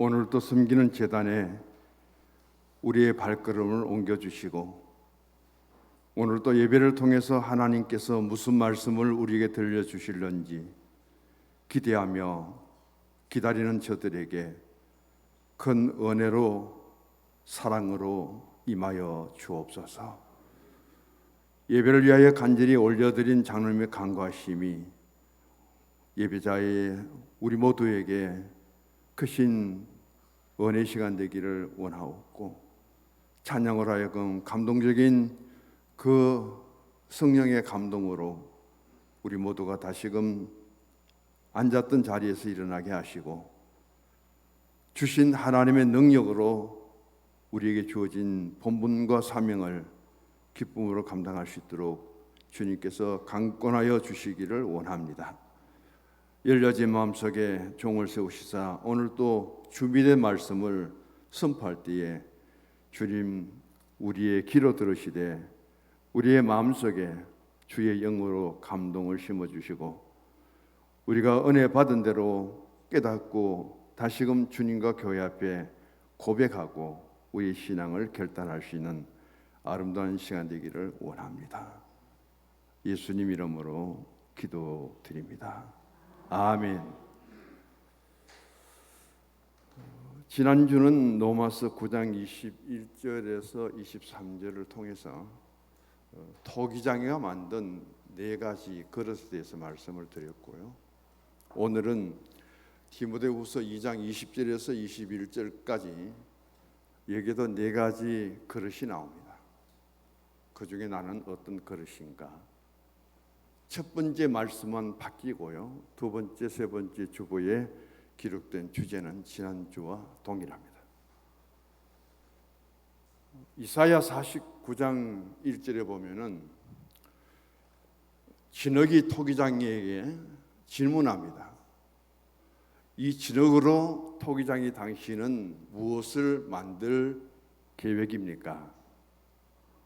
오늘도 섬기는 제단에 우리의 발걸음을 옮겨주시고 오늘도 예배를 통해서 하나님께서 무슨 말씀을 우리에게 들려주실런지 기대하며 기다리는 저들에게 큰 은혜로 사랑으로 임하여 주옵소서. 예배를 위하여 간절히 올려드린 장로님의 간구하심이 예배자의 우리 모두에게 크신 은혜 시간 되기를 원하옵고, 찬양으로 하여금 감동적인 그 성령의 감동으로 우리 모두가 다시금 앉았던 자리에서 일어나게 하시고, 주신 하나님의 능력으로 우리에게 주어진 본분과 사명을 기쁨으로 감당할 수 있도록 주님께서 강권하여 주시기를 원합니다. 열려진 마음속에 종을 세우시사 오늘 또 준비된 말씀을 선포할 때에 주님 우리의 귀로 들으시되 우리의 마음속에 주의 영으로 감동을 심어주시고 우리가 은혜 받은 대로 깨닫고 다시금 주님과 교회 앞에 고백하고 우리 신앙을 결단할 수 있는 아름다운 시간 되기를 원합니다. 예수님 이름으로 기도드립니다. 아멘. 지난주는 로마서 9장 21절에서 23절을 통해서 토기장이가 만든 4가지 그릇에 대해서 말씀을 드렸고요. 오늘은 디모데후서 2장 20절에서 21절까지 여기에도 4가지 그릇이 나옵니다. 그 중에 나는 어떤 그릇인가? 첫 번째 말씀은 바뀌고요. 두 번째, 세 번째 주보에 기록된 주제는 지난주와 동일합니다. 이사야 49장 1절에 보면은 진흙이 토기장이에게 질문합니다. 이 진흙으로 토기장이 당신은 무엇을 만들 계획입니까?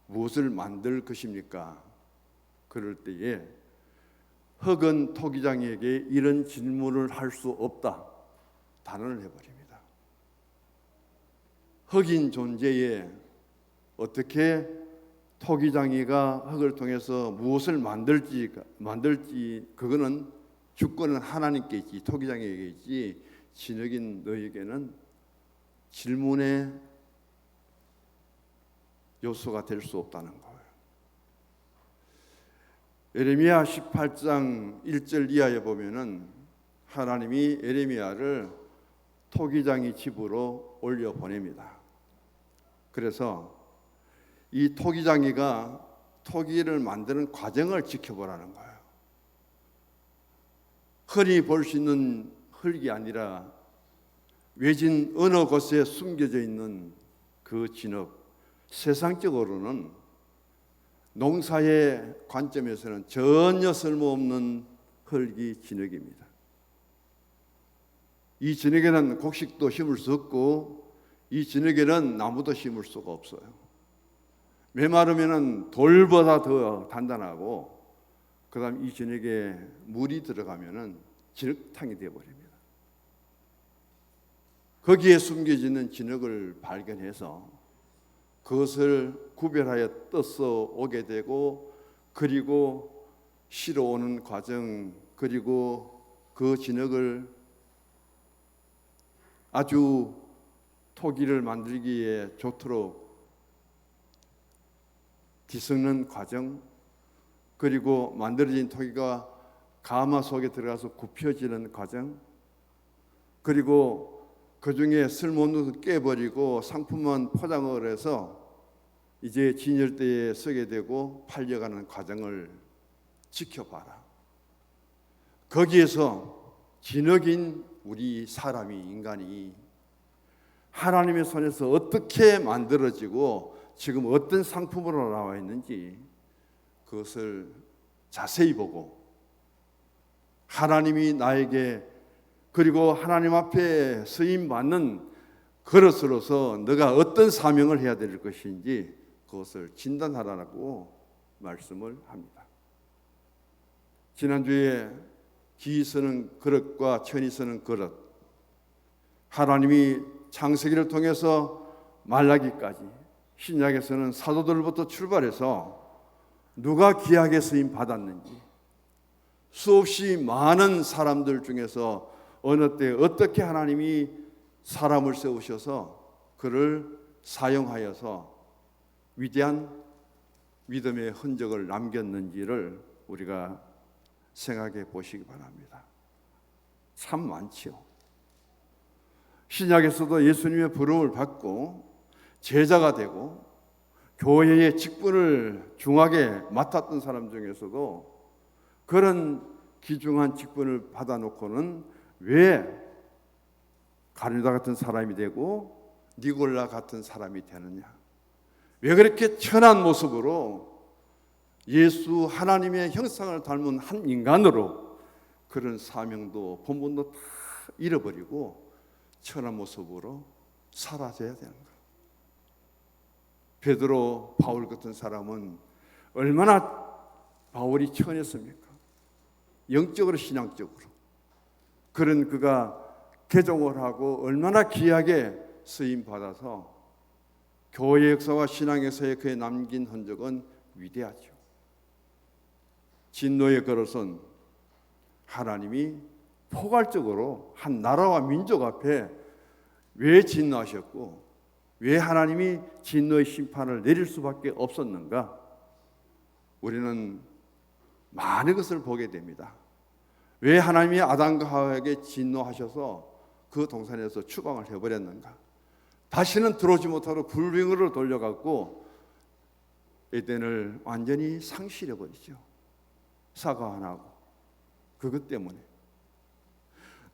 무엇을 만들 것입니까? 그럴 때에 흙은 토기장에게 이런 질문을 할 수 없다 단언을 해버립니다. 흙인 존재에 어떻게 토기장이가 흙을 통해서 무엇을 만들지 그거는 주권은 하나님께 있지 토기장에게 있지 진흙인 너에게는 질문의 요소가 될 수 없다는 거예요. 에레미야 18장 1절 이하에 보면은 하나님이 에레미야를 토기장이 집으로 올려 보냅니다. 그래서 이 토기장이가 토기를 만드는 과정을 지켜보라는 거예요. 흔히 볼 수 있는 흙이 아니라 외진 어느 곳에 숨겨져 있는 그 진흙, 세상적으로는 농사의 관점에서는 전혀 쓸모없는 흙이 진흙입니다. 이 진흙에는 곡식도 심을 수 없고 이 진흙에는 나무도 심을 수가 없어요. 메마르면 돌보다 더 단단하고 그 다음 이 진흙에 물이 들어가면 진흙탕이 되어버립니다. 거기에 숨겨지는 진흙을 발견해서 그것을 구별하여 떠서 오게 되고 그리고 실어 오는 과정 그리고 그 진흙을 아주 토기를 만들기에 좋도록 뒤섞는 과정 그리고 만들어진 토기가 가마 속에 들어가서 굽혀지는 과정 그리고 그 중에 쓸모없는 것을 깨버리고 상품만 포장을 해서 이제 진열대에 쓰게 되고 팔려가는 과정을 지켜봐라. 거기에서 진흙인 우리 사람이 인간이 하나님의 손에서 어떻게 만들어지고 지금 어떤 상품으로 나와 있는지 그것을 자세히 보고 하나님이 나에게 그리고 하나님 앞에 쓰임받는 그릇으로서 너가 어떤 사명을 해야 될 것인지 그것을 진단하라고 말씀을 합니다. 지난주에 기 쓰는 그릇과 천이 쓰는 그릇 하나님이 창세기를 통해서 말라기까지 신약에서는 사도들부터 출발해서 누가 귀하게 쓰임 받았는지 수없이 많은 사람들 중에서 어느 때 어떻게 하나님이 사람을 세우셔서 그를 사용하여서 위대한 믿음의 흔적을 남겼는지를 우리가 생각해 보시기 바랍니다. 참 많지요. 신약에서도 예수님의 부름을 받고 제자가 되고 교회의 직분을 중하게 맡았던 사람 중에서도 그런 귀중한 직분을 받아놓고는 왜 가룟유다 같은 사람이 되고 니골라 같은 사람이 되느냐? 왜 그렇게 천한 모습으로 예수 하나님의 형상을 닮은 한 인간으로 그런 사명도 본분도 다 잃어버리고 천한 모습으로 사라져야 되는 거예요. 베드로, 바울 같은 사람은 얼마나 바울이 천했습니까? 영적으로 신앙적으로. 그런 그가 개종을 하고 얼마나 귀하게 쓰임 받아서 교회 역사와 신앙 역사에 그에 남긴 흔적은 위대하죠. 진노의 그릇은 하나님이 포괄적으로 한 나라와 민족 앞에 왜 진노하셨고 왜 하나님이 진노의 심판을 내릴 수밖에 없었는가? 우리는 많은 것을 보게 됩니다. 왜 하나님이 아담과 하와에게 진노하셔서 그 동산에서 추방을 해버렸는가? 다시는 들어오지 못하도록 불빙으로 돌려갖고 에덴을 완전히 상실해버리죠. 사과 안 하고. 그것 때문에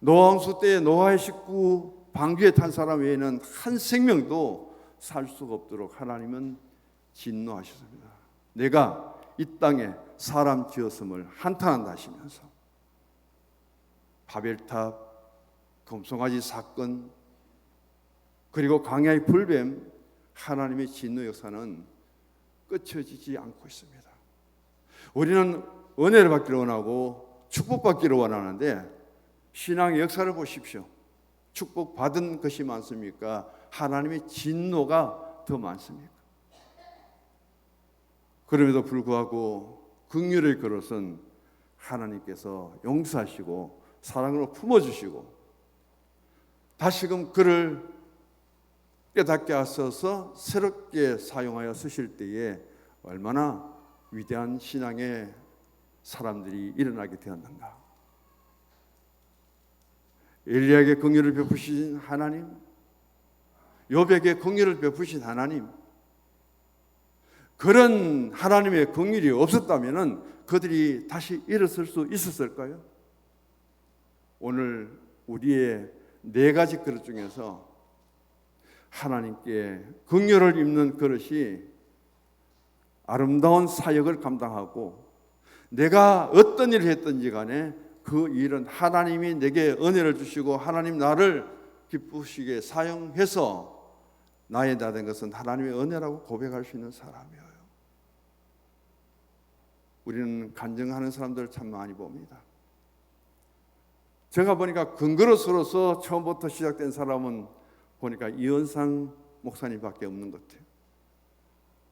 노아 홍수 때 노아의 식구 방주에 탄 사람 외에는 한 생명도 살 수가 없도록 하나님은 진노하셨습니다. 내가 이 땅에 사람 지었음을 한탄한다 하시면서 바벨탑, 금송아지 사건, 그리고 광야의 불뱀, 하나님의 진노 역사는 끝쳐지지 않고 있습니다. 우리는 은혜를 받기를 원하고 축복받기를 원하는데 신앙의 역사를 보십시오. 축복받은 것이 많습니까? 하나님의 진노가 더 많습니까? 그럼에도 불구하고 긍휼의 그릇은 하나님께서 용서하시고 사랑으로 품어주시고 다시금 그를 깨닫게 하셔서 새롭게 사용하여 쓰실 때에 얼마나 위대한 신앙의 사람들이 일어나게 되었는가. 엘리야에게 긍휼을 베푸신 하나님, 욥에게 긍휼을 베푸신 하나님, 그런 하나님의 긍휼이 없었다면 그들이 다시 일어설 수 있었을까요? 오늘 우리의 4가지 그릇 중에서 하나님께 긍휼을 입는 그릇이 아름다운 사역을 감당하고 내가 어떤 일을 했든지 간에 그 일은 하나님이 내게 은혜를 주시고 하나님 나를 기쁘시게 사용해서 나의 나 된 것은 하나님의 은혜라고 고백할 수 있는 사람이에요. 우리는 간증하는 사람들을 참 많이 봅니다. 제가 보니까 근거로서로서 처음부터 시작된 사람은 보니까 이현상 목사님밖에 없는 것 같아요.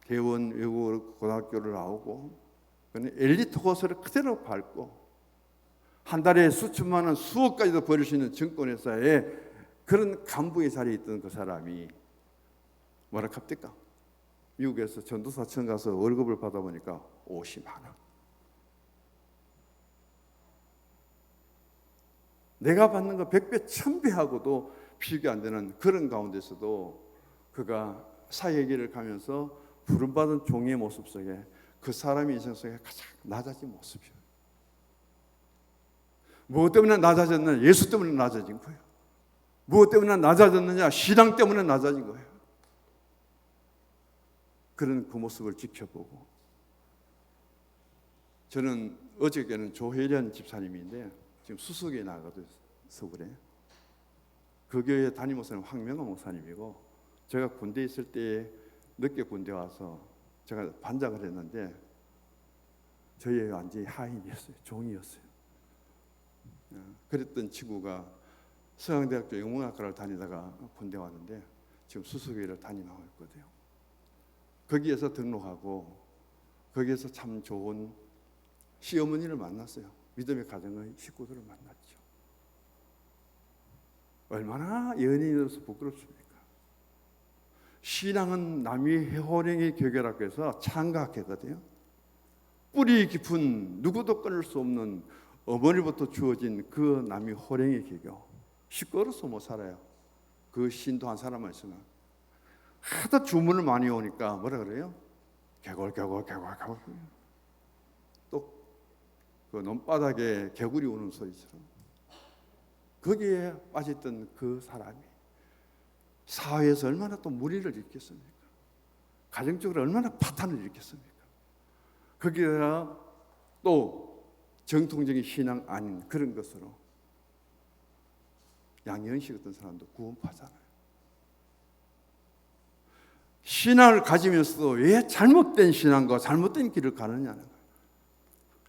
대원 외국 고등학교를 나오고 엘리트 코스를 그대로 밟고 한 달에 수천만 원, 수억 가지도 벌일 수 있는 증권회사에 그런 간부의 자리에 있던 그 사람이 뭐라 합니까? 미국에서 전도사청 가서 월급을 받아보니까 50만 원. 내가 받는 거 100배, 1000배하고도 비교가 안 되는 그런 가운데서도 그가 사회의 길을 가면서 부름받은 종의 모습 속에 그 사람의 인생 속에 가장 낮아진 모습이에요. 무엇 때문에 낮아졌느냐? 예수 때문에 낮아진 거예요. 무엇 때문에 낮아졌느냐? 신앙 때문에 낮아진 거예요. 그런 그 모습을 지켜보고 저는 어저께는 조혜련 집사님인데 지금 수석에 나가서 그래요. 그 교회 담임 목사님 황명호 목사님이고 제가 군대에 있을 때 늦게 군대 와서 제가 반장을 했는데 저희 완전히 하인이었어요. 종이었어요. 그랬던 친구가 서강대학교 영문학과를 다니다가 군대 왔는데 지금 수석회를 담임하고 있거든요. 거기에서 등록하고 거기에서 참 좋은 시어머니를 만났어요. 믿음의 가정의 식구들을 만났죠. 얼마나 연인으로서 부끄럽습니까? 신앙은 남이 호랭이 교계라고 해서 창각하거든요. 뿌리 깊은 누구도 끊을 수 없는 어머니부터 주어진 그 남이 호랭이 개교. 시끄러워서 못 살아요. 그 신도 한 사람만 있으면 하도 주문을 많이 오니까 뭐라 그래요? 개골. 또 그 논바닥에 개구리 우는 소리처럼 거기에 빠졌던 그 사람이 사회에서 얼마나 또 무리를 일으켰습니까? 가정적으로 얼마나 파탄을 일으켰습니까? 거기에다가 또 정통적인 신앙 아닌 그런 것으로 양현식 같은 사람도 구원파잖아요. 신앙을 가지면서도 왜 잘못된 신앙과 잘못된 길을 가느냐는 거예요.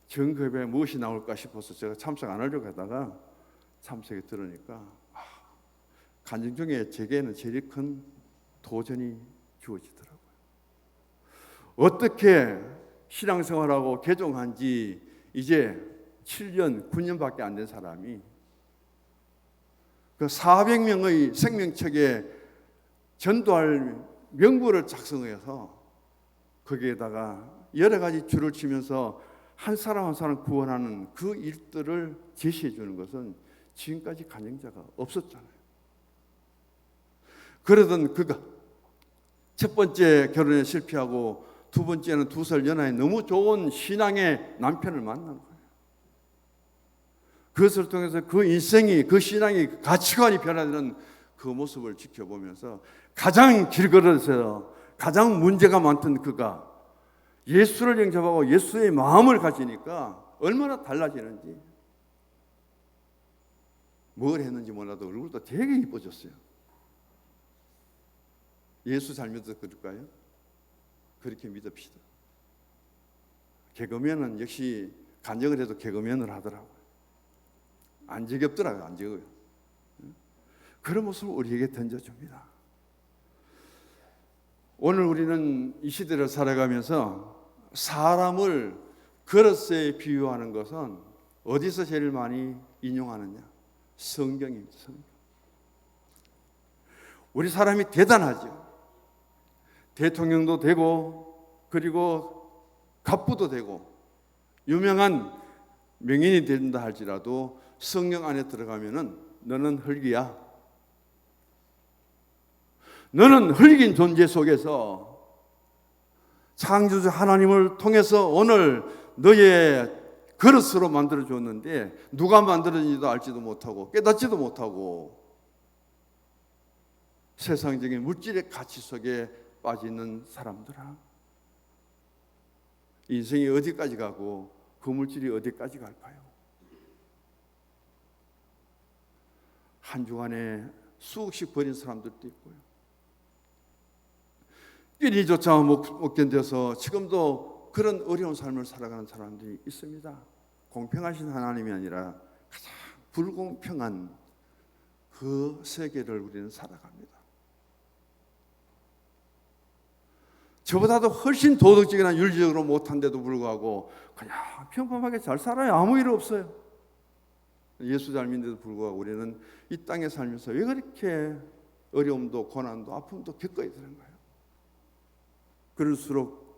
정급에 무엇이 나올까 싶어서 제가 참석 안 하려고 하다가 참석에 들으니까 간증 중에 제게는 제일 큰 도전이 주어지더라고요. 어떻게 신앙생활하고 개종한 지 이제 7년, 9년밖에 안 된 사람이 그 400명의 생명책에 전도할 명부를 작성해서 거기에다가 여러 가지 줄을 치면서 한 사람 한 사람 구원하는 그 일들을 제시해 주는 것은 지금까지 간증자가 없었잖아요. 그러던 그가 첫 번째 결혼에 실패하고 두 번째는 2살 연하에 너무 좋은 신앙의 남편을 만난 거예요. 그것을 통해서 그 인생이, 그 신앙이, 가치관이 변화되는 그 모습을 지켜보면서 가장 길거리에서 가장 문제가 많던 그가 예수를 영접하고 예수의 마음을 가지니까 얼마나 달라지는지, 뭘 했는지 몰라도 얼굴도 되게 이뻐졌어요. 예수 잘 믿어서 그럴까요? 그렇게 믿읍시다. 개그맨은 역시 간증을 해도 개그맨을 하더라고요. 안 지겹더라고요. 안 지겨워요. 그런 모습을 우리에게 던져줍니다. 오늘 우리는 이 시대를 살아가면서 사람을 그릇에 비유하는 것은 어디서 제일 많이 인용하느냐? 성경입니다. 성경. 우리 사람이 대단하죠. 대통령도 되고 그리고 갑부도 되고 유명한 명인이 된다 할지라도 성령 안에 들어가면은 너는 흙이야. 너는 흙인 존재 속에서 창조주 하나님을 통해서 오늘 너의 그릇으로 만들어 줬는데 누가 만들었는지도 알지도 못하고 깨닫지도 못하고 세상적인 물질의 가치 속에 빠지는 사람들아, 인생이 어디까지 가고 그 물질이 어디까지 갈까요? 한 주간에 수억씩 버린 사람들도 있고요. 끼니조차 못 견뎌서 지금도 그런 어려운 삶을 살아가는 사람들이 있습니다. 공평하신 하나님이 아니라 가장 불공평한 그 세계를 우리는 살아갑니다. 저보다도 훨씬 도덕적이나 윤리적으로 못한데도 불구하고 그냥 평범하게 잘 살아요. 아무 일 없어요. 예수 잘 믿는데도 불구하고 우리는 이 땅에 살면서 왜 그렇게 어려움도 고난도 아픔도 겪어야 되는 거예요? 그럴수록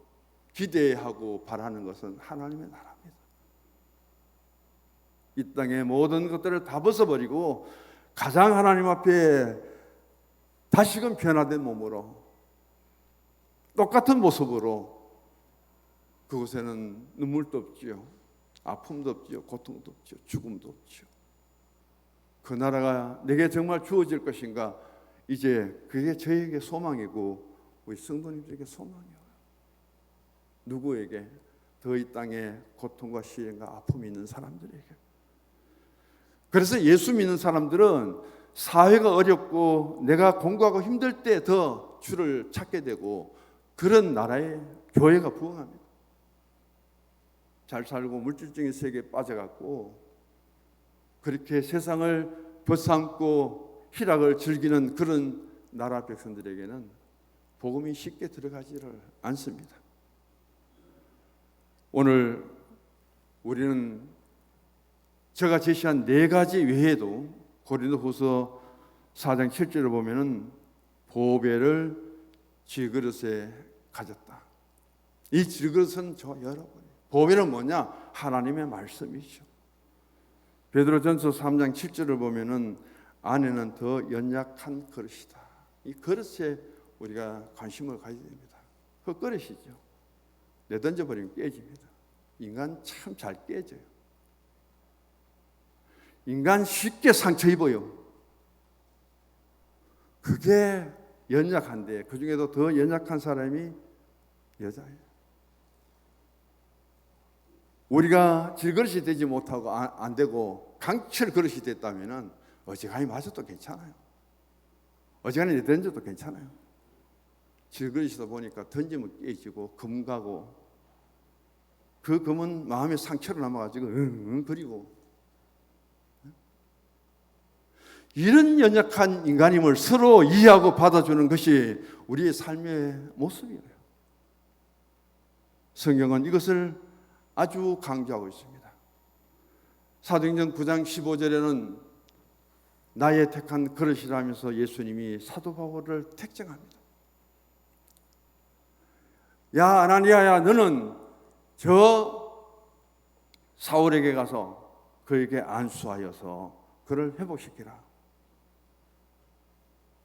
기대하고 바라는 것은 하나님의 나라입니다. 이 땅의 모든 것들을 다 벗어버리고 가장 하나님 앞에 다시금 변화된 몸으로 똑같은 모습으로 그곳에는 눈물도 없지요, 아픔도 없지요, 고통도 없지요, 죽음도 없지요. 그 나라가 내게 정말 주어질 것인가? 이제 그게 저에게 소망이고 우리 성도님들에게 소망이에요. 누구에게? 더 이 땅에 고통과 시련과 아픔이 있는 사람들에게. 그래서 예수 믿는 사람들은 사회가 어렵고 내가 공부하고 힘들 때 더 주를 찾게 되고 그런 나라에 교회가 부흥합니다. 잘 살고 물질적인 세계에 빠져갖고 그렇게 세상을 벗삼고 희락을 즐기는 그런 나라 백성들에게는 복음이 쉽게 들어가지를 않습니다. 오늘 우리는 제가 제시한 4가지 외에도 고린도후서 4장 7절을 보면은 보배를 질그릇에 가졌다. 이 질그릇은 저 여러분, 보배는 뭐냐? 하나님의 말씀이죠. 베드로전서 3장 7절을 보면은 안에는 더 연약한 그릇이다. 이 그릇에 우리가 관심을 가져야 됩니다. 그 그릇이죠. 내던져 버리면 깨집니다. 인간 참 잘 깨져요. 인간 쉽게 상처 입어요. 그게 연약한데 그 중에도 더 연약한 사람이 여자예요. 우리가 질그릇이 되지 못하고 안 되고 강철 그릇이 됐다면 어지간히 맞아도 괜찮아요. 어지간히 던져도 괜찮아요. 질그릇이다 보니까 던지면 깨지고 금 가고 그 금은 마음의 상처로 남아가지고 그리고 이런 연약한 인간임을 서로 이해하고 받아주는 것이 우리의 삶의 모습이에요. 성경은 이것을 아주 강조하고 있습니다. 사도행전 9장 15절에는 나의 택한 그릇이라면서 예수님이 사도 바울을 택정합니다. 야 아나니아야, 너는 저 사울에게 가서 그에게 안수하여서 그를 회복시키라.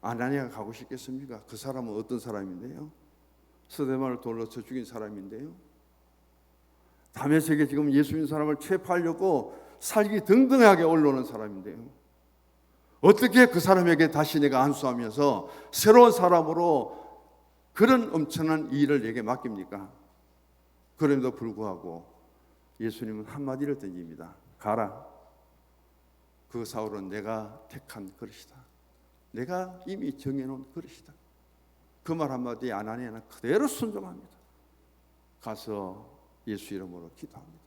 아나니아가 가고 싶겠습니까? 그 사람은 어떤 사람인데요? 스데반을 돌려서 죽인 사람인데요. 다메섹에 지금 예수 믿는 사람을 체포하려고 살기 등등하게 올라오는 사람인데요. 어떻게 그 사람에게 다시 내가 안수하면서 새로운 사람으로 그런 엄청난 일을 내게 맡깁니까? 그럼에도 불구하고 예수님은 한마디를 던집니다. 가라. 그 사울은 내가 택한 그릇이다. 내가 이미 정해놓은 그릇이다. 그 말 한마디에 아나니아는 그대로 순종합니다. 가서 예수 이름으로 기도합니다.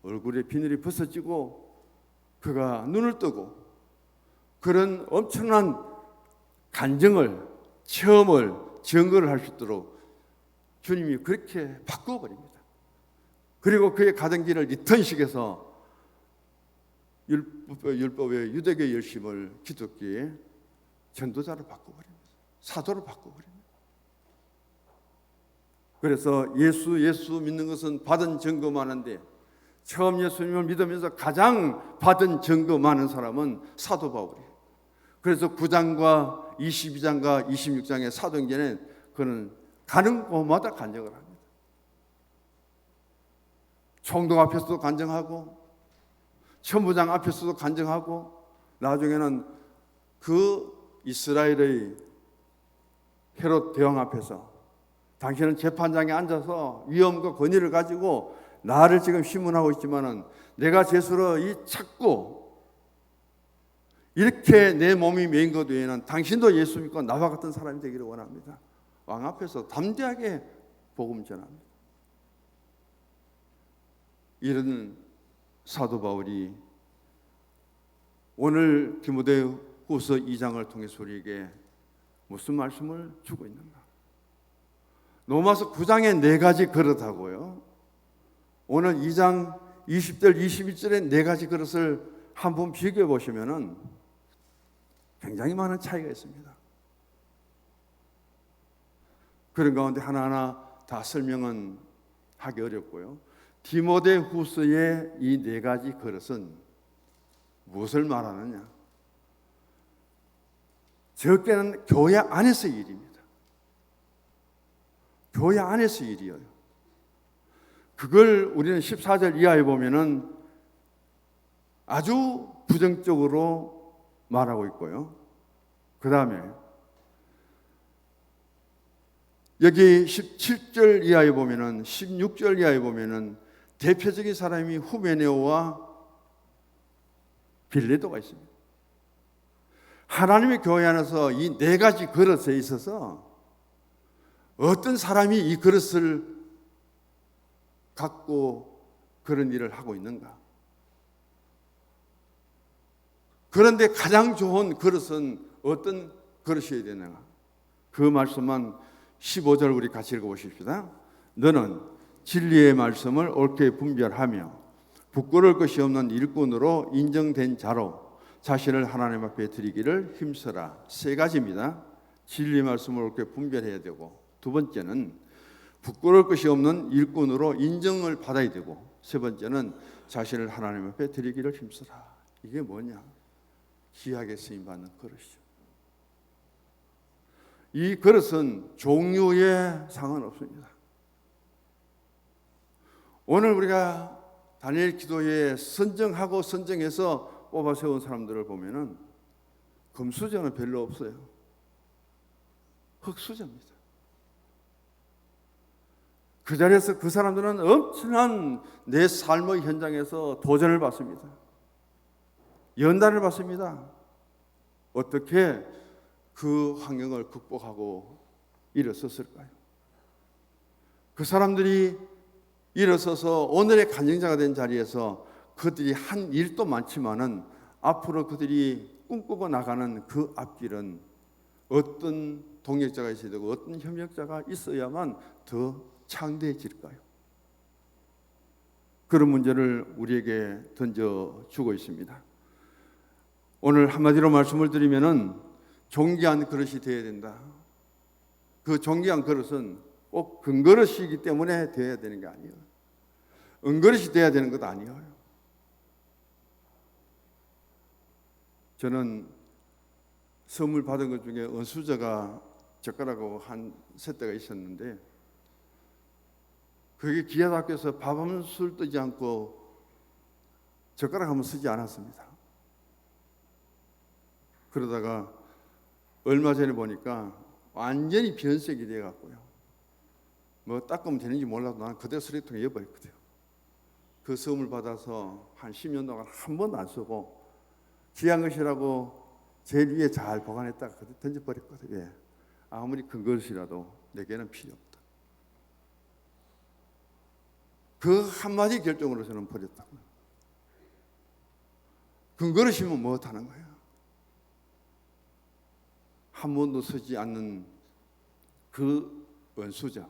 얼굴에 비늘이 벗어지고 그가 눈을 뜨고 그런 엄청난 간증을, 체험을, 증거를 할 수 있도록 주님이 그렇게 바꿔버립니다. 그리고 그의 가정길을 리턴식해서 율법의 유대교의 열심을 기독교의 전도자로 바꿔버립니다. 사도로 바꿔버립니다. 그래서 예수 믿는 것은 받은 증거 많은데 처음 예수님을 믿으면서 가장 받은 증거 많은 사람은 사도 바울이에요. 그래서 9장과 22장과 26장의 사도행전에 그는 가는 곳마다 간증을 합니다. 총독 앞에서도 간증하고 천부장 앞에서도 간증하고 나중에는 그 이스라엘의 헤롯 대왕 앞에서 당신은 재판장에 앉아서 위엄과 권위를 가지고 나를 지금 신문하고 있지만은 내가 제수로 이 찾고 이렇게 내 몸이 메인 것 외에는 당신도 예수 믿고 나와 같은 사람이 되기를 원합니다. 왕 앞에서 담대하게 복음 전합니다. 이런 사도 바울이 오늘 디모데후서 2장을 통해서 우리에게 무슨 말씀을 주고 있는가? 로마서 9장에 4가지 그릇하고요, 오늘 2장 20절 21절에 4가지 그릇을 한번 비교해 보시면은 굉장히 많은 차이가 있습니다. 그런 가운데 하나하나 다 설명은 하기 어렵고요. 디모데후서의 이 4가지 그릇은 무엇을 말하느냐? 적게는 교회 안에서의 일입니다. 교회 안에서의 일이에요. 그걸 우리는 14절 이하에 보면은 아주 부정적으로 말하고 있고요. 그 다음에 여기 17절 이하에 보면은 16절 이하에 보면은 대표적인 사람이 후메네오와 빌레도가 있습니다. 하나님의 교회 안에서 이 4가지 그릇에 있어서 어떤 사람이 이 그릇을 갖고 그런 일을 하고 있는가? 그런데 가장 좋은 그릇은 어떤 그릇이어야 되는가? 그 말씀만 15절 우리 같이 읽어보십시다. 너는 진리의 말씀을 옳게 분별하며 부끄러울 것이 없는 일꾼으로 인정된 자로 자신을 하나님 앞에 드리기를 힘써라. 세 가지입니다. 진리의 말씀을 옳게 분별해야 되고, 두 번째는 부끄러울 것이 없는 일꾼으로 인정을 받아야 되고, 세 번째는 자신을 하나님 앞에 드리기를 힘써라. 이게 뭐냐? 귀하게 쓰임받는 그릇이죠. 이 그릇은 종류에 상관없습니다. 오늘 우리가 다니엘 기도에 선정하고 선정해서 뽑아 세운 사람들을 보면은 금수저는 별로 없어요. 흙수저입니다. 그 자리에서 그 사람들은 엄청난 내 삶의 현장에서 도전을 받습니다. 연단을 받습니다. 어떻게 그 환경을 극복하고 일어섰을까요? 그 사람들이 일어서서 오늘의 간증자가 된 자리에서 그들이 한 일도 많지만은 앞으로 그들이 꿈꾸고 나가는 그 앞길은 어떤 동역자가 있어야 되고 어떤 협력자가 있어야만 더 창대해질까요? 그런 문제를 우리에게 던져주고 있습니다. 오늘 한마디로 말씀을 드리면은 존귀한 그릇이 되어야 된다. 그 존귀한 그릇은 꼭 금그릇이기 때문에 되어야 되는 게 아니에요. 은그릇이 되어야 되는 것도 아니에요. 저는 선물 받은 것 중에 은수저가 젓가락하고 한 세대가 있었는데, 그게 기아학교에서 밥 한 술 뜨지 않고 젓가락 한번 쓰지 않았습니다. 그러다가 얼마 전에 보니까 완전히 변색이 돼갖고요. 뭐 닦으면 되는지 몰라도 나는 그대로 쓰레기통에 넣어버렸거든요. 그 선물 받아서 한 10년 동안 한 번도 안 쓰고 귀한 것이라고 제일 위에 잘 보관했다가 던져버렸거든요. 예. 아무리 큰 것이라도 내게는 필요 없다. 그 한마디 결정으로 저는 버렸다고요. 큰 그릇이면 못하는 거예요. 한 번도 쓰지 않는 그 은수저.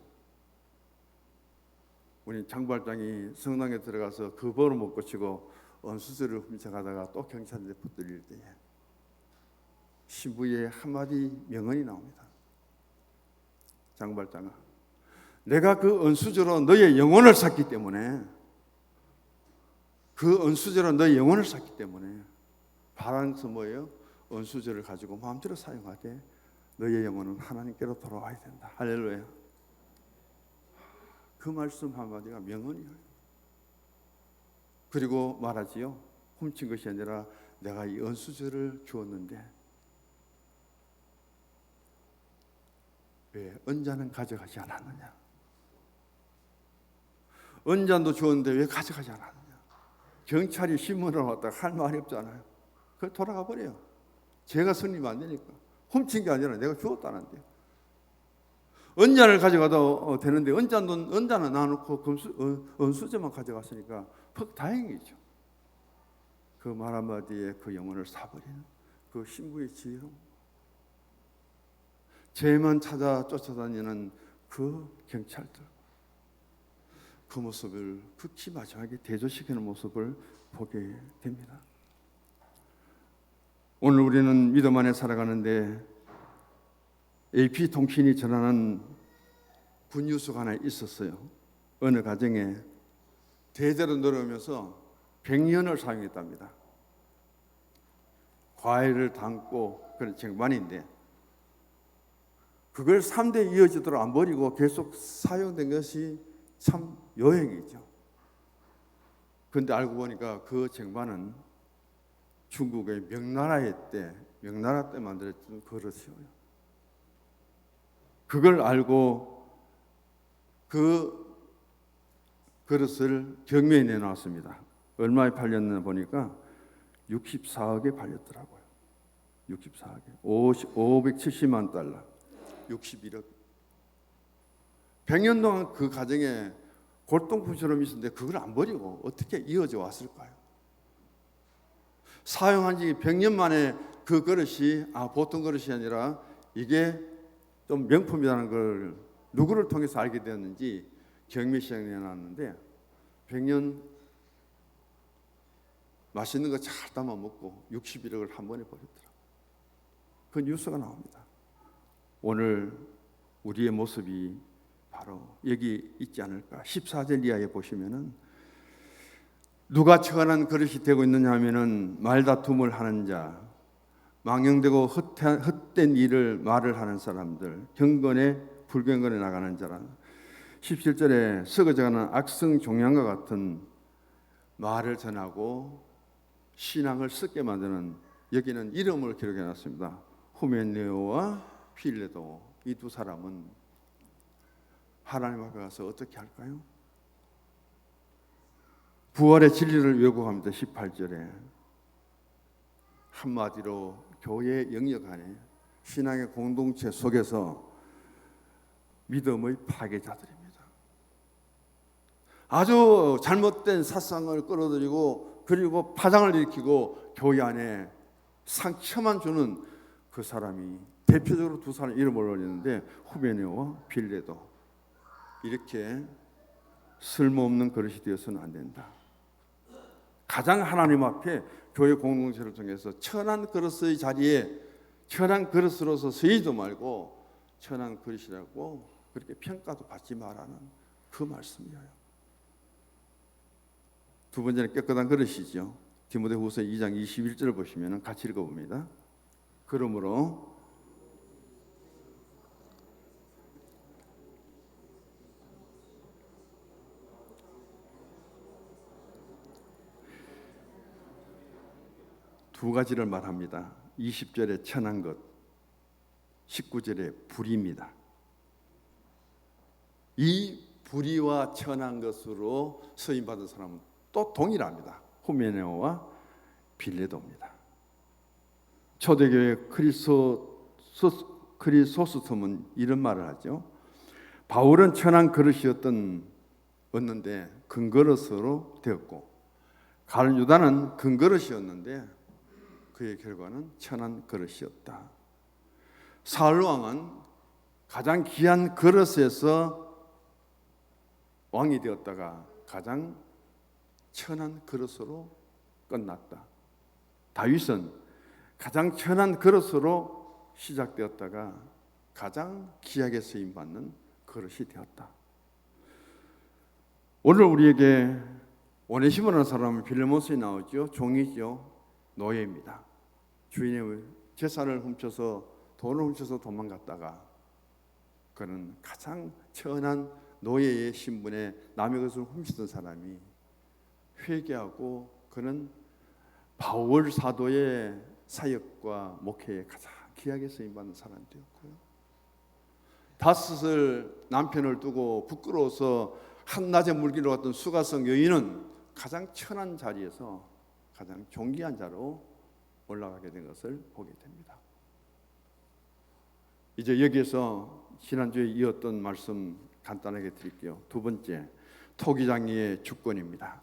우리 장발장이 성당에 들어가서 그 벌을 못 고치고 은수저를 훔쳐가다가 또 경찰한테 붙들릴 때에 신부의 한마디 명언이 나옵니다. 장발장아, 내가 그 은수저로 너의 영혼을 샀기 때문에, 그 은수저로 너의 영혼을 샀기 때문에 바라는 것은 뭐예요? 은수저를 가지고 마음대로 사용하되 너의 영혼은 하나님께로 돌아와야 된다. 할렐루야. 그 말씀 한마디가 명언이에요. 그리고 말하지요. 훔친 것이 아니라 내가 이 은수저를 주었는데 왜 은잔은 가져가지 않았느냐? 은잔도 주었는데 왜 가져가지 않았느냐? 경찰이 신문을 왔다가 할 말이 없잖아요. 그걸 돌아가 버려요. 제가 승리면 안 되니까. 훔친 게 아니라 내가 주었다는데. 은잔을 가져가도 되는데 은잔은 놔놓고 은수저만 가져갔으니까 퍽 다행이죠. 그 말 한마디에 그 영혼을 사버리는 그 신부의 지혜로움, 죄만 찾아 쫓아다니는 그 경찰들, 그 모습을 극히 마지막에 대조시키는 모습을 보게 됩니다. 오늘 우리는 믿음 안에 살아가는데 AP통신이 전하는 분유수가 하나 있었어요. 어느 가정에 대대로 내려오면서 100년을 사용했답니다. 과일을 담고 그런 쟁반인데 그걸 3대 이어지도록 안 버리고 계속 사용된 것이 참 요행이죠. 그런데 알고 보니까 그 쟁반은 중국의 명나라 때 만들어진 그릇이에요. 그걸 알고 그 그릇을 경매에 내놨습니다. 얼마에 팔렸나 보니까 64억에 팔렸더라고요. 64억에 570만 달러, 61억. 100년 동안 그 가정에 골동품처럼 있었는데 그걸 안 버리고 어떻게 이어져 왔을까요? 사용한 지 100년 만에 그 그릇이 보통 그릇이 아니라 이게 좀 명품이라는 걸 누구를 통해서 알게 되었는지 경매시장에 나왔는데 100년 맛있는 거 잘 담아 먹고 61억을 한 번에 버렸더라고요. 그 뉴스가 나옵니다. 오늘 우리의 모습이 바로 여기 있지 않을까. 14절 이하에 보시면은 누가 천한 그릇이 되고 있느냐 하면은 말다툼을 하는 자, 망령되고 헛된 일을 말을 하는 사람들, 경건에 불경건에 나가는 자라. 17절에 썩어져가는 악성 종양과 같은 말을 전하고 신앙을 썩게 만드는, 여기는 이름을 기록해 놨습니다. 후메네오와 필레도. 이 두 사람은 하나님 앞에 가서 어떻게 할까요? 부활의 진리를 왜곡합니다. 18절에 한마디로 교회 영역 안에 신앙의 공동체 속에서 믿음의 파괴자들입니다. 아주 잘못된 사상을 끌어들이고 그리고 파장을 일으키고 교회 안에 상처만 주는 그 사람이, 대표적으로 두 사람 이름을 올리는데 후메네오와 빌레도. 이렇게 쓸모없는 그릇이 되어서는 안 된다. 가장 하나님 앞에 교회 공동체를 통해서 천한 그릇의 자리에 천한 그릇으로서 서이도 말고 천한 그릇이라고 그렇게 평가도 받지 말라는 그 말씀이에요. 두 번째는 깨끗한 그릇이죠. 디모데후서 2장 21절을 보시면 같이 읽어봅니다. 그러므로 두 가지를 말합니다. 20절에 천한 것, 19절에 불의입니다. 이 불의와 천한 것으로 서임받은 사람은 또 동일합니다. 후메네오와 빌레도입니다. 초대교회 크리소스톰은 이런 말을 하죠. 바울은 천한 그릇이었는데 금그릇으로 되었고, 가룟 유다는 금그릇이었는데 그의 결과는 천한 그릇이었다. 사울 왕은 가장 귀한 그릇에서 왕이 되었다가 가장 천한 그릇으로 끝났다. 다윗은 가장 천한 그릇으로 시작되었다가 가장 귀하게 쓰임받는 그릇이 되었다. 오늘 우리에게 오네시모라는 사람은 빌레몬서에 나오죠. 종이죠. 노예입니다. 주인의 재산을 훔쳐서 돈을 훔쳐서 도망갔다가 그는 가장 천한 노예의 신분에 남의 것을 훔치던 사람이 회개하고 그는 바울 사도의 사역과 목회에 가장 귀하게 쓰임받는 사람이 되었고요. 다섯을 남편을 두고 부끄러워서 한낮에 물기로 갔던 수가성 여인은 가장 천한 자리에서 가장 존귀한 자로 올라가게 된 것을 보게 됩니다. 이제 여기에서 지난주에 이었던 말씀 간단하게 드릴게요. 두 번째, 토기장의 주권입니다.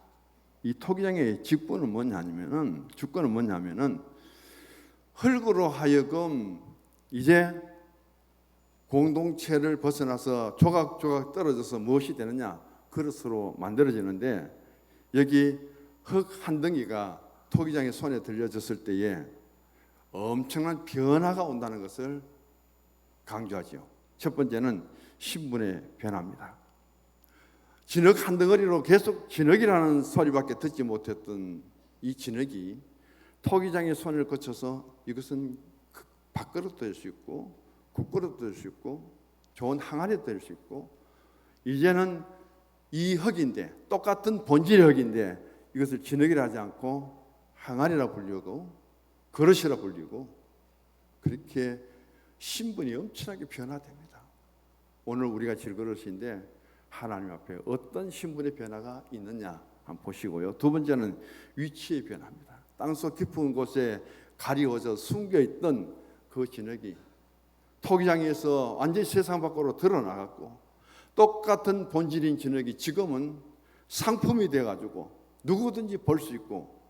이 토기장의 주권은 뭐냐면은 흙으로 하여금 이제 공동체를 벗어나서 조각조각 떨어져서 무엇이 되느냐? 그릇으로 만들어지는데, 여기 흙 한 덩이가 토기장의 손에 들려졌을 때에 엄청난 변화가 온다는 것을 강조하죠. 첫 번째는 신분의 변화입니다. 진흙 한 덩어리로 계속 진흙이라는 소리밖에 듣지 못했던 이 진흙이 토기장의 손을 거쳐서 이것은 밥그릇도 될 수 있고 국그릇도 될 수 있고 좋은 항아리도 될 수 있고, 이제는 이 흙인데, 똑같은 본질의 흙인데 이것을 진흙이라 하지 않고 항아리라 불리고 그릇이라 불리고, 그렇게 신분이 엄청나게 변화됩니다. 오늘 우리가 질 그릇인데 하나님 앞에 어떤 신분의 변화가 있느냐 한번 보시고요. 두 번째는 위치의 변화입니다. 땅속 깊은 곳에 가리워져 숨겨있던 그 진흙이 토기장에서 완전히 세상 밖으로 드러나갔고, 똑같은 본질인 진흙이 지금은 상품이 돼가지고 누구든지 볼 수 있고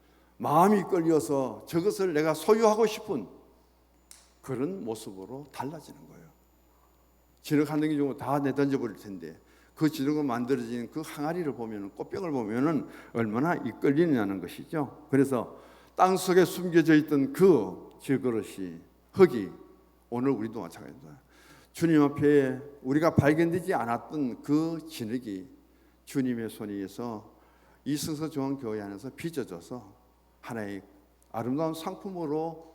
마음이 끌려서 저것을 내가 소유하고 싶은 그런 모습으로 달라지는 거예요. 진흙 한 덩이 주고 다 내던져버릴 텐데 그 진흙으로 만들어진 그 항아리를 보면, 꽃병을 보면 얼마나 이끌리느냐는 것이죠. 그래서 땅속에 숨겨져 있던 그 질그릇이, 흙이 오늘 우리도 마찬가지입니다. 주님 앞에 우리가 발견되지 않았던 그 진흙이 주님의 손에 의해서 이 성서중앙교회 안에서 빚어져서 하나의 아름다운 상품으로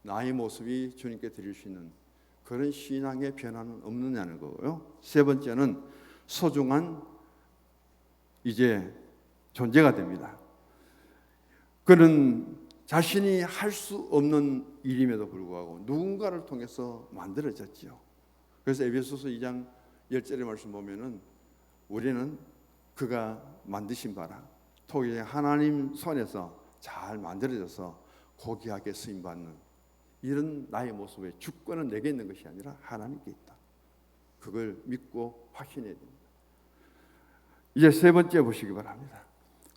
나의 모습이 주님께 드릴 수 있는 그런 신앙의 변화는 없느냐는 거고요. 세 번째는 소중한 이제 존재가 됩니다. 그는 자신이 할 수 없는 일임에도 불구하고 누군가를 통해서 만들어졌지요. 그래서 에베소서 2장 10절의 말씀 보면은 우리는 그가 만드신 바라 토기에 하나님 손에서 잘 만들어져서 고귀하게 쓰임받는 이런 나의 모습의 주권은 내게 있는 것이 아니라 하나님께 있다. 그걸 믿고 확신해야 됩니다. 이제 세 번째 보시기 바랍니다.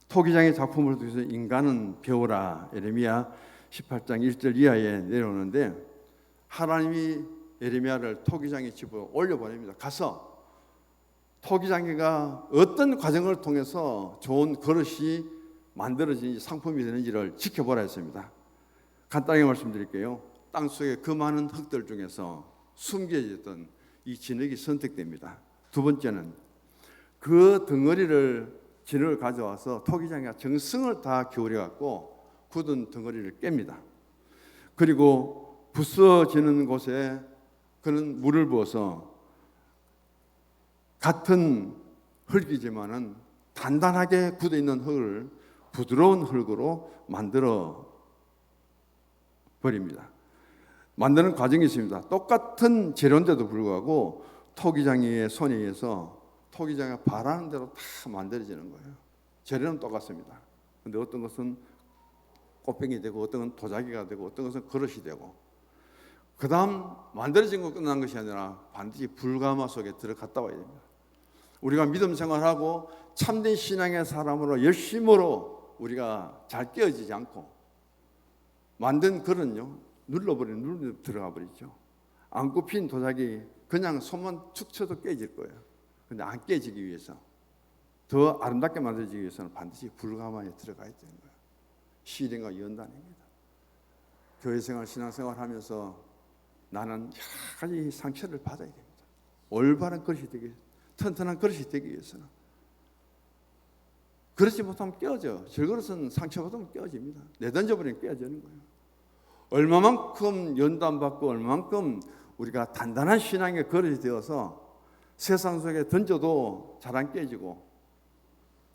토기장의 작품을 통해서 인간은 배우라, 예레미야 18장 1절 이하에 내려오는데, 하나님이 예레미야를 토기장의 집으로 올려보냅니다. 가서 토기장이가 어떤 과정을 통해서 좋은 그릇이 만들어진 상품이 되는지를 지켜보라 했습니다. 간단하게 말씀드릴게요. 땅속에 그 많은 흙들 중에서 숨겨졌던 이 진흙이 선택됩니다. 두 번째는 그 덩어리를 진흙을 가져와서 토기장이가 정성을 다 기울여 갖고 굳은 덩어리를 깹니다. 그리고 부서지는 곳에 그는 물을 부어서 같은 흙이지만은 단단하게 굳어 있는 흙을 부드러운 흙으로 만들어 버립니다. 만드는 과정이 있습니다. 똑같은 재료인데도 불구하고 토기장이의 손에 의해서 토기장이가 바라는 대로 다 만들어지는 거예요. 재료는 똑같습니다. 근데 어떤 것은 꽃병이 되고 어떤 것은 도자기가 되고 어떤 것은 그릇이 되고, 그 다음 만들어진 거 끝난 것이 아니라 반드시 불가마 속에 들어갔다 와야 됩니다. 우리가 믿음 생활하고 참된 신앙의 사람으로 열심으로 우리가 잘 깨어지지 않고 만든 그릇은요 눌러버리면 눌러 들어가 버리죠. 안 굽힌 도자기 그냥 손만 축 쳐도 깨질 거예요. 근데 안 깨지기 위해서, 더 아름답게 만들어지기 위해서는 반드시 불가마에 들어가야 되는 거예요. 시련과 연단입니다. 교회생활, 신앙생활 하면서 나는 여러 가지 상처를 받아야 됩니다. 올바른 그릇이 되기 위해서, 튼튼한 그릇이 되기 위해서는. 그렇지 못하면 깨어져. 저 그릇은 상처받으면 깨어집니다. 내던져버리면 깨어지는 거예요. 얼마만큼 연단받고 얼마만큼 우리가 단단한 신앙의 그릇이 되어서 세상 속에 던져도 잘 안 깨지고,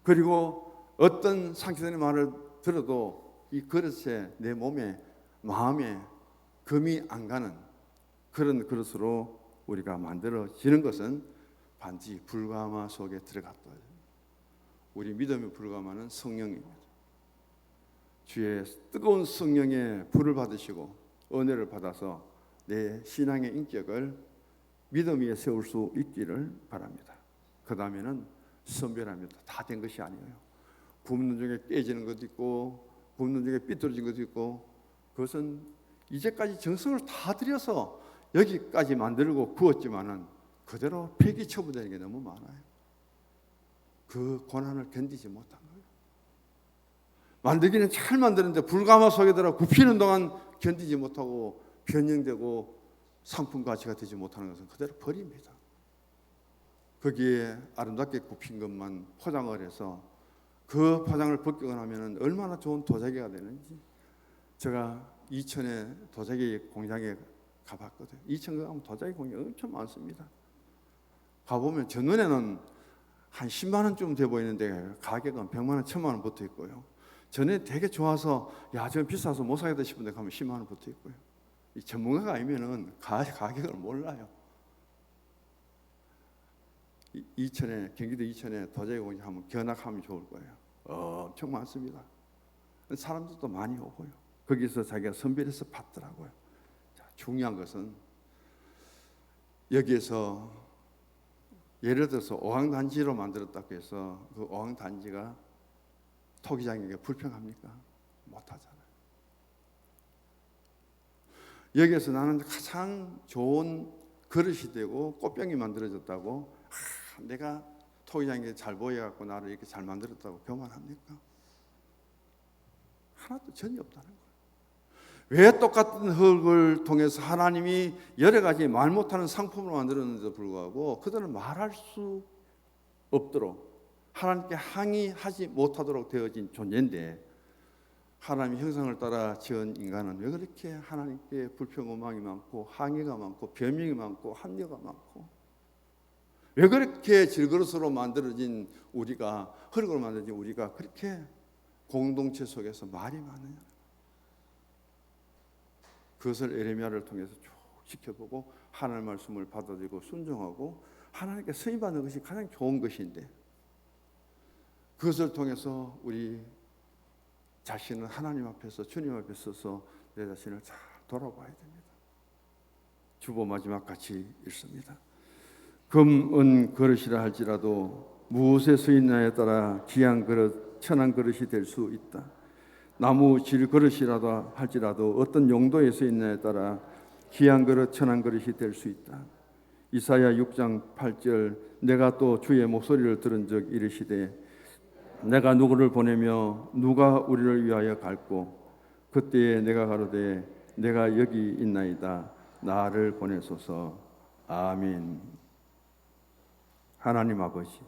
그리고 어떤 상처되는 말을 들어도 이 그릇에 내 몸에 마음에 금이 안 가는 그런 그릇으로 우리가 만들어지는 것은 반드시 불가마 속에 들어갔다. 우리 믿음의 불가마는 성령입니다. 주의 뜨거운 성령의 불을 받으시고 은혜를 받아서 내 신앙의 인격을 믿음 위에 세울 수 있기를 바랍니다. 그 다음에는 선별합니다. 다 된 것이 아니에요. 굽는 중에 깨지는 것도 있고 굽는 중에 삐뚤어진 것도 있고, 그것은 이제까지 정성을 다 들여서 여기까지 만들고 구웠지만은 그대로 폐기 처분되는 게 너무 많아요. 그 고난을 견디지 못한 거예요. 만들기는 잘 만드는데 불가마 속에 들어 굽히는 동안 견디지 못하고 변형되고 상품 가치가 되지 못하는 것은 그대로 버립니다. 거기에 아름답게 굽힌 것만 포장을 해서 그 포장을 벗기고 나면 얼마나 좋은 도자기가 되는지. 제가 이천에 도자기 공장에 가봤거든요. 이천 가면 도자기 공장이 엄청 많습니다. 가보면 제 눈에는 한 10만 원쯤 돼 보이는데 가격은 100만 원, 1000만 원 붙어 있고요. 전에 되게 좋아서 야, 저건 비싸서 못 사겠다 싶은데 가면 10만 원 붙어 있고요. 이 전문가가 아니면은 가격을 몰라요. 이천에, 경기도 이천에 도자기 공장 한번 견학하면 좋을 거예요. 엄청 많습니다. 사람들도 많이 오고요. 거기서 자기가 선별해서 받더라고요. 자, 중요한 것은 여기에서 예를 들어서 어항단지로 만들었다고 해서 그 어항단지가 토기장에게 불평합니까? 못하잖아요. 여기에서 나는 가장 좋은 그릇이 되고 꽃병이 만들어졌다고 내가 토기장에 잘 보여갖고 나를 이렇게 잘 만들었다고 교만합니까? 하나도 전혀 없다는 거예요. 왜 똑같은 흙을 통해서 하나님이 여러 가지 말 못하는 상품을 만들었는데도 불구하고 그들은 말할 수 없도록 하나님께 항의하지 못하도록 되어진 존재인데, 하나님의 형상을 따라 지은 인간은 왜 그렇게 하나님께 불평음악이 많고 항의가 많고 변명이 많고 합리가 많고, 왜 그렇게 질그릇으로 만들어진 우리가, 흙으로 만들어진 우리가 그렇게 공동체 속에서 말이 많으냐. 그것을 에레미야를 통해서 쭉 지켜보고 하나님의 말씀을 받아들이고 순종하고 하나님께 쓰임받는 것이 가장 좋은 것인데, 그것을 통해서 우리 자신은 하나님 앞에서, 주님 앞에 서서 내 자신을 잘 돌아봐야 됩니다. 주보 마지막 같이 읽습니다. 금, 은 그릇이라 할지라도 무엇에 쓰였냐에 따라 귀한 그릇, 천한 그릇이 될 수 있다. 나무 질 그릇이라도 할지라도 어떤 용도에 쓰였냐에 따라 귀한 그릇, 천한 그릇이 될 수 있다. 이사야 6장 8절, 내가 또 주의 목소리를 들은 적 이르시되 내가 누구를 보내며 누가 우리를 위하여 갈고, 그때에 내가 가로되 내가 여기 있나이다, 나를 보내소서. 아멘. 하나님 아버지,